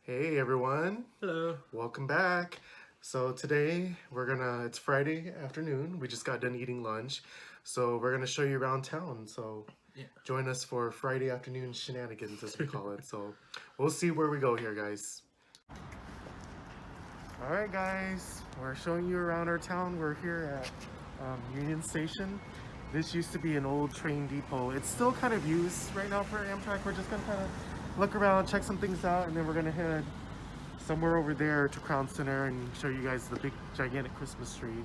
Hey everyone, Hello. welcome back. So today it's Friday afternoon. We just got done eating lunch. So we're gonna show you around town. So Yeah. join us for Friday afternoon shenanigans as we call it. So we'll see where we go here, guys. All right, guys, we're showing you around our town. We're here at Union Station. This used to be an old train depot. It's still kind of used right now for Amtrak. We're just gonna kind of look around, check some things out, and then we're gonna head somewhere over there to Crown Center and show you guys the big gigantic Christmas tree.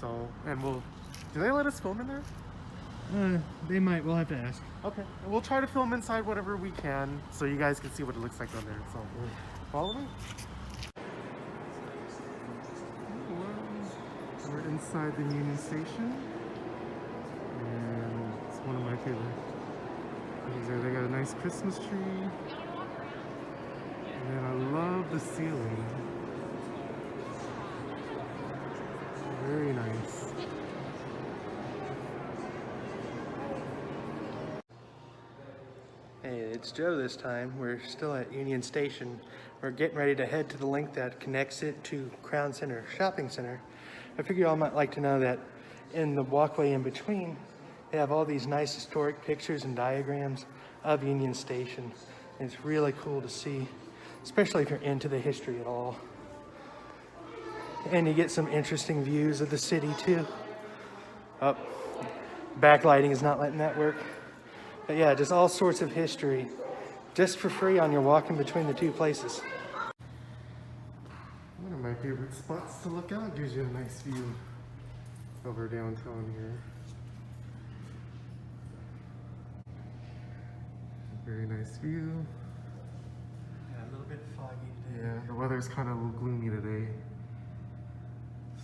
So, and do they let us film in there? They might. We'll have to ask. Okay, and we'll try to film inside whatever we can so you guys can see what it looks like on there. So, follow me. We're inside the Union Station, and it's one of my favorite things there. They got a nice Christmas tree, and then I love the ceiling. Very nice. Hey, it's Joe this time. We're still at Union Station. We're getting ready to head to the link that connects it to Crown Center Shopping Center. I figure y'all might like to know that in the walkway in between, they have all these nice historic pictures and diagrams of Union Station. And it's really cool to see, especially if you're into the history at all. And you get some interesting views of the city too. Oh, backlighting is not letting that work. But yeah, just all sorts of history, just for free on your walk in between the two places. One of my favorite spots to look out. Gives you a nice view over downtown here. Very nice view. Yeah, a little bit foggy today. Yeah, the weather's kind of a little gloomy today.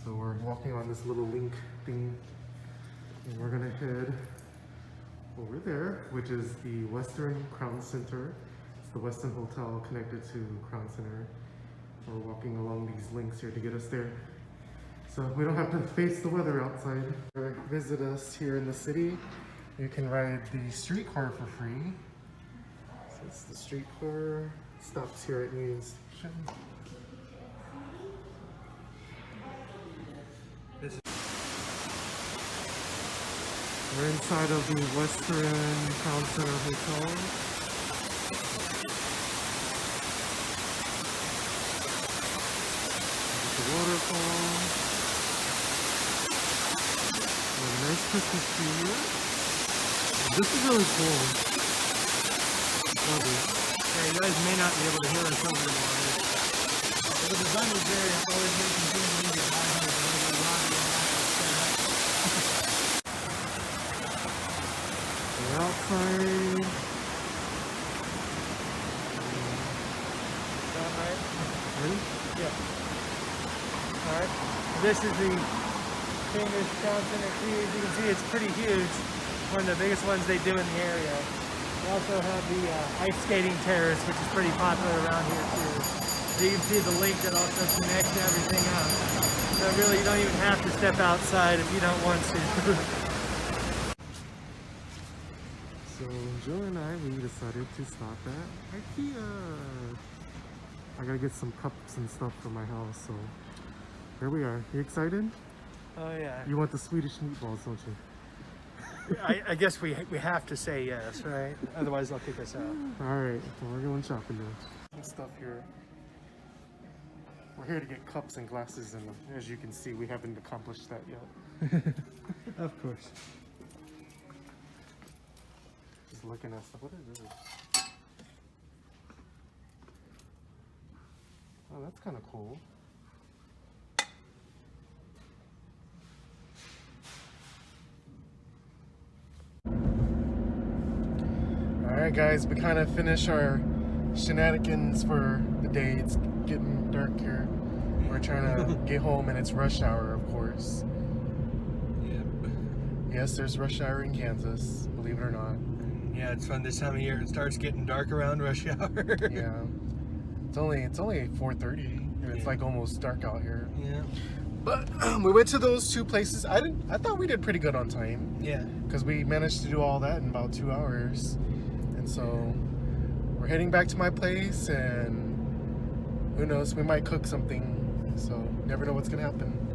So we're walking on this little link thing, and we're gonna head over there, which is the Western Crown Center. It's the Westin Hotel connected to Crown Center. We're walking along these links here to get us there. So we don't have to face the weather outside. Visit us here in the city. You can ride the streetcar for free. So it's the streetcar. It stops here at Union Station. We're inside of the Western Crown Center Hotel. The waterfall. We have a nice Christmas tree here. This is really cool. Love it. Yeah, you guys may not be able to hear us over the water. But the sun is there, it's always making things easy to buy here. We're outside. Is that right? Ready? Yeah. Alright. This is the famous Crown Center tree. As you can see, it's pretty huge. One of the biggest ones they do in the area. We also have the ice skating terrace, which is pretty popular around here too. So you can see the link that also connects everything up. So really, you don't even have to step outside if you don't want to. So Joe and we decided to stop at IKEA. I gotta get some cups and stuff for my house, so here we are. You excited? Oh yeah. You want the Swedish meatballs, don't you? I guess we have to say yes, right? Otherwise they'll kick us out. Alright, well, we're going shopping now. Some stuff here. We're here to get cups and glasses, and as you can see, we haven't accomplished that yet. Of course. Just looking at stuff. What is this? Oh, that's kind of cool. Alright guys, we kind of finish our shenanigans for the day. It's getting dark here. We're trying to get home, and it's rush hour, of course. Yep. Yes, there's rush hour in Kansas, believe it or not. Yeah, it's fun this time of year. It starts getting dark around rush hour. Yeah. It's only 4:30, and it's like almost dark out here. Yeah. But we went to those two places. I thought we did pretty good on time. Yeah. Because we managed to do all that in about 2 hours. And so we're heading back to my place, and who knows? We might cook something. So never know what's gonna happen.